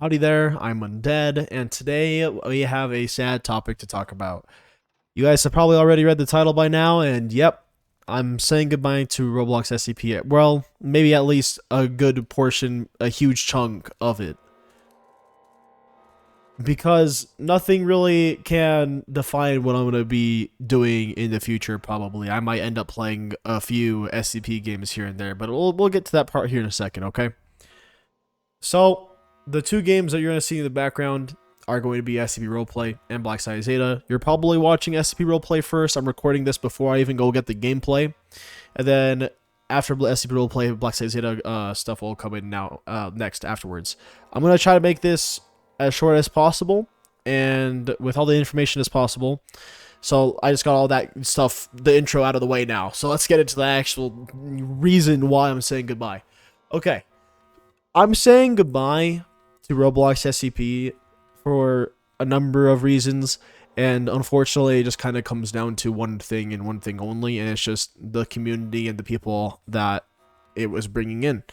Howdy there, I'm Undead, and today we have a sad topic to talk about. You guys have probably already read the title by now, and yep, I'm saying goodbye to Roblox SCP. Well, maybe at least a good portion, a huge chunk of it. Because nothing really can define what I'm going to be doing in the future, probably. I might end up playing a few SCP games here and there, but we'll get to that part here in a second, okay? So, the two games that you're going to see in the background are going to be SCP Roleplay and Blacksite Zeta. You're probably watching SCP Roleplay first. I'm recording this before I even go get the gameplay. And then after SCP Roleplay, Blacksite Zeta stuff will come in now next afterwards. I'm going to try to make this as short as possible and with all the information as possible. So I just got all that stuff, the intro out of the way now. So let's get into the actual reason why I'm saying goodbye. Okay. I'm saying goodbye to Roblox SCP for a number of reasons, and unfortunately it just kind of comes down to one thing and one thing only, and it's just the community and the people that it was bringing in.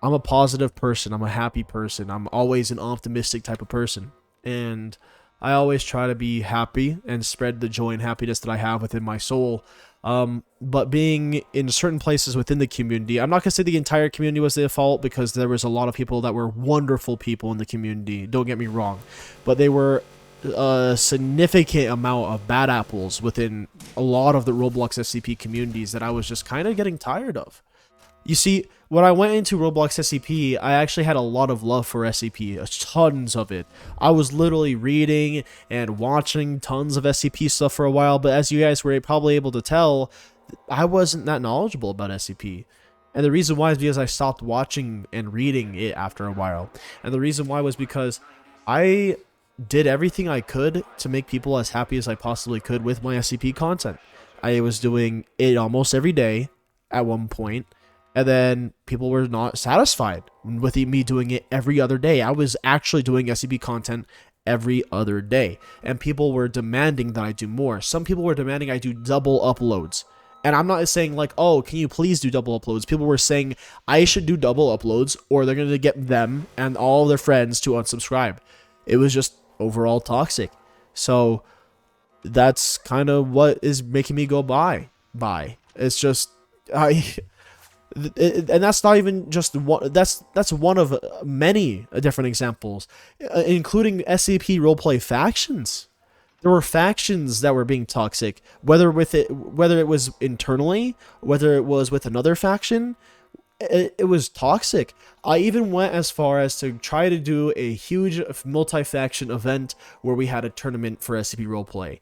I'm a positive person, I'm a happy person, I'm always an optimistic type of person, and I always try to be happy and spread the joy and happiness that I have within my soul. But being in certain places within the community, I'm not going to say the entire community was the fault, because there was a lot of people that were wonderful people in the community, don't get me wrong, but they were a significant amount of bad apples within a lot of the Roblox SCP communities that I was just kind of getting tired of. You see, when I went into Roblox SCP, I actually had a lot of love for SCP, tons of it. I was literally reading and watching tons of SCP stuff for a while, but as you guys were probably able to tell, I wasn't that knowledgeable about SCP. And the reason why is because I stopped watching and reading it after a while. And the reason why was because I did everything I could to make people as happy as I possibly could with my SCP content. I was doing it almost every day at one point. And then people were not satisfied with me doing it every other day. I was actually doing SCP content every other day. And people were demanding that I do more. Some people were demanding I do double uploads. And I'm not saying like, oh, can you please do double uploads? People were saying I should do double uploads or they're going to get them and all their friends to unsubscribe. It was just overall toxic. So that's kind of what is making me go bye. It's just... and that's not even just one. That's one of many different examples, including SCP roleplay factions. There were factions that were being toxic, whether it was internally, whether it was with another faction. It was toxic. I even went as far as to try to do a huge multi-faction event where we had a tournament for SCP roleplay.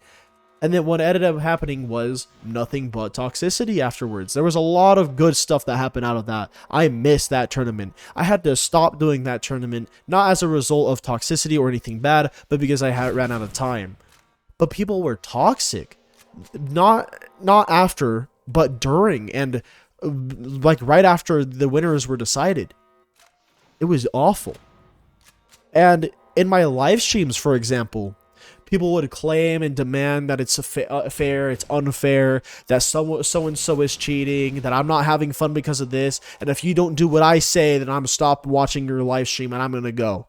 And then what ended up happening was nothing but toxicity afterwards. There was a lot of good stuff that happened out of that. I missed that tournament. I had to stop doing that tournament, not as a result of toxicity or anything bad, but because I ran out of time. But people were toxic. Not after, but during, and like right after the winners were decided. It was awful. And in my live streams, for example, people would claim and demand that it's fair, it's unfair, that so-and-so is cheating, that I'm not having fun because of this, and if you don't do what I say, then I'm stop watching your live stream and I'm gonna go.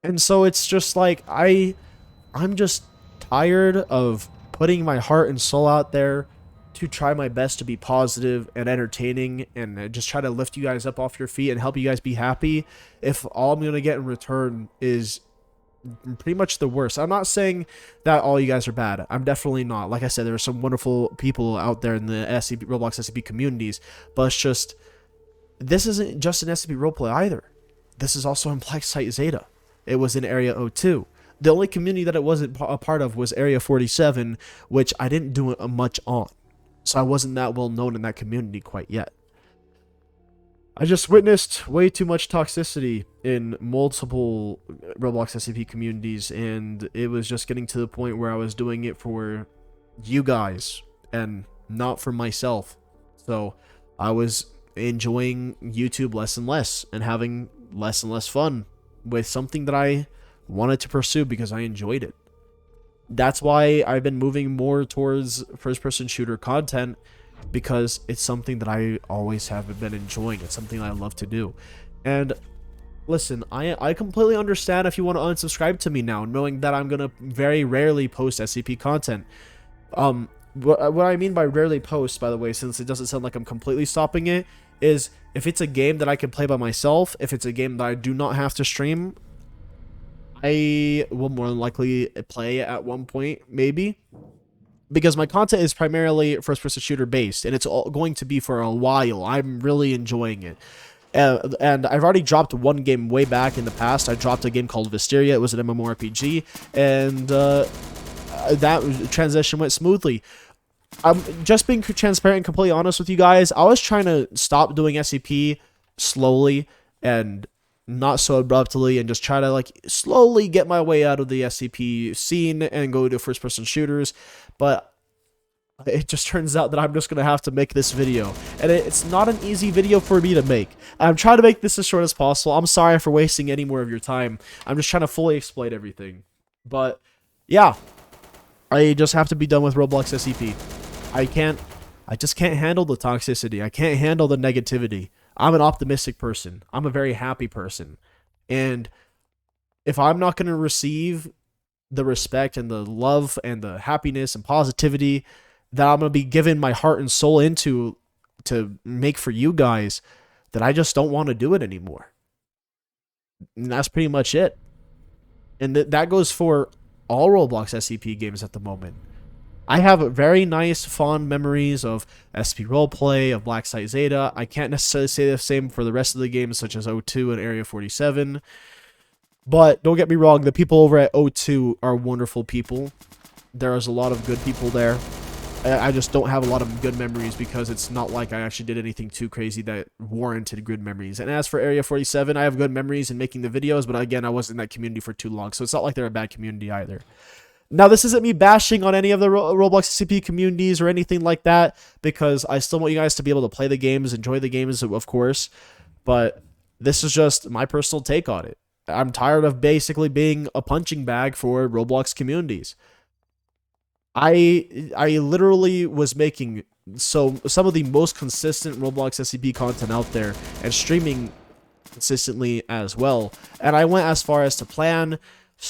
And so it's just like, I'm just tired of putting my heart and soul out there to try my best to be positive and entertaining and just try to lift you guys up off your feet and help you guys be happy, if all I'm gonna get in return is pretty much the worst. I'm not saying that all you guys are bad. I'm definitely not. Like I said, there are some wonderful people out there in the SCP, Roblox SCP communities, but it's just, this isn't just an SCP roleplay either. This is also in Blacksite Zeta. It was in Area 02. The only community that it wasn't a part of was Area 47, which I didn't do much on. So I wasn't that well known in that community quite yet. I just witnessed way too much toxicity in multiple Roblox SCP communities, and it was just getting to the point where I was doing it for you guys and not for myself. So I was enjoying YouTube less and less and having less and less fun with something that I wanted to pursue because I enjoyed it. That's why I've been moving more towards first-person shooter content, because it's something that I always have been enjoying. It's something I love to do. And Listen, I completely understand if you want to unsubscribe to me now, knowing that I'm gonna very rarely post SCP content. What I mean by rarely post, by the way, since it doesn't sound like I'm completely stopping it, is if it's a game that I can play by myself, if it's a game that I do not have to stream, I will more than likely play at one point, maybe. Because my content is primarily first-person shooter based, and it's all going to be for a while. I'm really enjoying it. And I've already dropped one game way back in the past. I dropped a game called Visteria. It was an MMORPG, and that transition went smoothly. I'm just being transparent and completely honest with you guys. I was trying to stop doing SCP slowly and not so abruptly, and just try to like slowly get my way out of the SCP scene and go to first-person shooters. But it just turns out that I'm just gonna have to make this video, and it's not an easy video for me to make. I'm trying to make this as short as possible. I'm sorry for wasting any more of your time. I'm just trying to fully explain everything. But yeah, I just have to be done with Roblox SCP. I just can't handle the toxicity. I can't handle the negativity. I'm an optimistic person. I'm a very happy person. And if I'm not going to receive the respect and the love and the happiness and positivity that I'm going to be giving my heart and soul into to make for you guys, then I just don't want to do it anymore. And that's pretty much it. And that goes for all Roblox SCP games at the moment. I have very nice, fond memories of SCP Roleplay, of Blacksite Zeta. I can't necessarily say the same for the rest of the games, such as O2 and Area 47. But don't get me wrong, the people over at O2 are wonderful people. There's a lot of good people there. I just don't have a lot of good memories because it's not like I actually did anything too crazy that warranted good memories. And as for Area 47, I have good memories in making the videos, but again, I wasn't in that community for too long, so it's not like they're a bad community either. Now, this isn't me bashing on any of the Roblox SCP communities or anything like that, because I still want you guys to be able to play the games, enjoy the games, of course, but this is just my personal take on it. I'm tired of basically being a punching bag for Roblox communities. I literally was making some of the most consistent Roblox SCP content out there and streaming consistently as well, and I went as far as to plan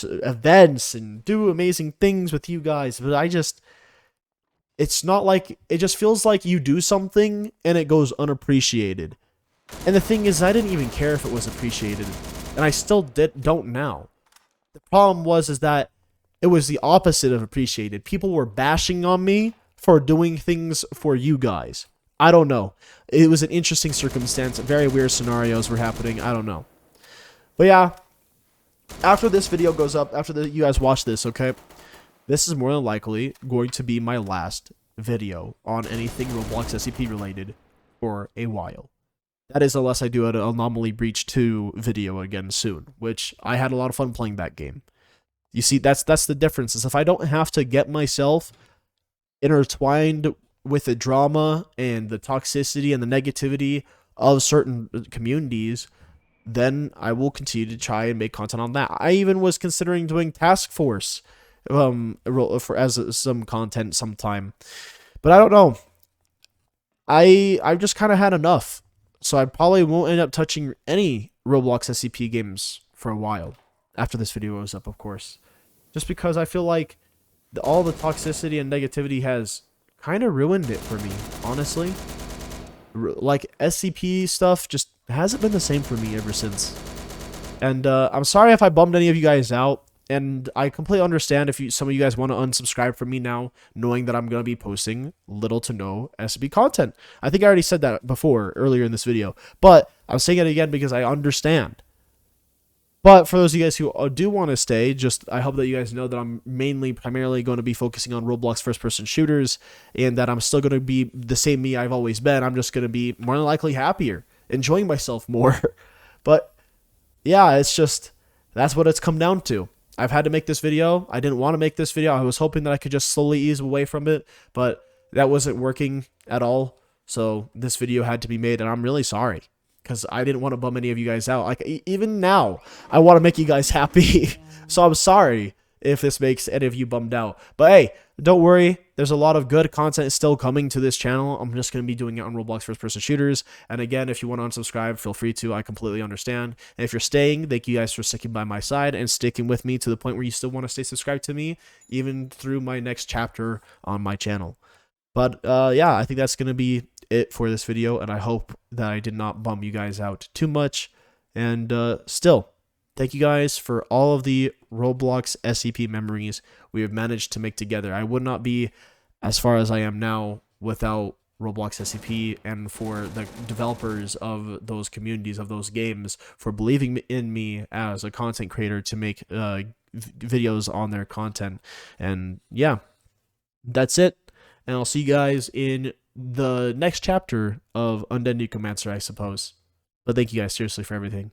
events and do amazing things with you guys, but it's not like, it just feels like you do something and it goes unappreciated. And the thing is, I didn't even care if it was appreciated, and I still don't now. The problem is that it was the opposite of appreciated. People were bashing on me for doing things for you guys. I don't know. It was an interesting circumstance. Very weird scenarios were happening. I don't know. But yeah, after this video goes up, after you guys watch this, okay, this is more than likely going to be my last video on anything Roblox SCP related for a while. That is, unless I do an Anomaly Breach 2 video again soon, which I had a lot of fun playing that game. You see, that's the difference, is if I don't have to get myself intertwined with the drama and the toxicity and the negativity of certain communities, then I will continue to try and make content on that. I even was considering doing Task Force as some content sometime, but I don't know. I've just kind of had enough, so I probably won't end up touching any Roblox SCP games for a while after this video goes up, of course, just because I feel like all the toxicity and negativity has kind of ruined it for me, honestly. Like, SCP stuff just hasn't been the same for me ever since. And I'm sorry if I bummed any of you guys out, and I completely understand if some of you guys want to unsubscribe from me now, knowing that I'm going to be posting little to no SCP content. I think I already said that before, earlier in this video, but I'm saying it again because I understand. But for those of you guys who do want to stay, I hope that you guys know that I'm primarily going to be focusing on Roblox first-person shooters, and that I'm still going to be the same me I've always been. I'm just going to be more than likely happier, enjoying myself more. But yeah, it's just, that's what it's come down to. I've had to make this video. I didn't want to make this video. I was hoping that I could just slowly ease away from it, but that wasn't working at all. So this video had to be made, and I'm really sorry, because I didn't want to bum any of you guys out. Like, even now, I want to make you guys happy. So I'm sorry if this makes any of you bummed out. But hey, don't worry. there's a lot of good content still coming to this channel. I'm just going to be doing it on Roblox first-person shooters. And again, if you want to unsubscribe, feel free to. I completely understand. And if you're staying, thank you guys for sticking by my side and sticking with me to the point where you still want to stay subscribed to me, even through my next chapter on my channel. But yeah, I think that's going to be it for this video, and I hope that I did not bum you guys out too much. And still, thank you guys for all of the Roblox SCP memories we have managed to make together. I would not be as far as I am now without Roblox SCP, and for the developers of those communities, of those games, for believing in me as a content creator to make videos on their content. And yeah, that's it. And I'll see you guys in the next chapter of Undead Necromancer, I suppose. But thank you guys seriously for everything.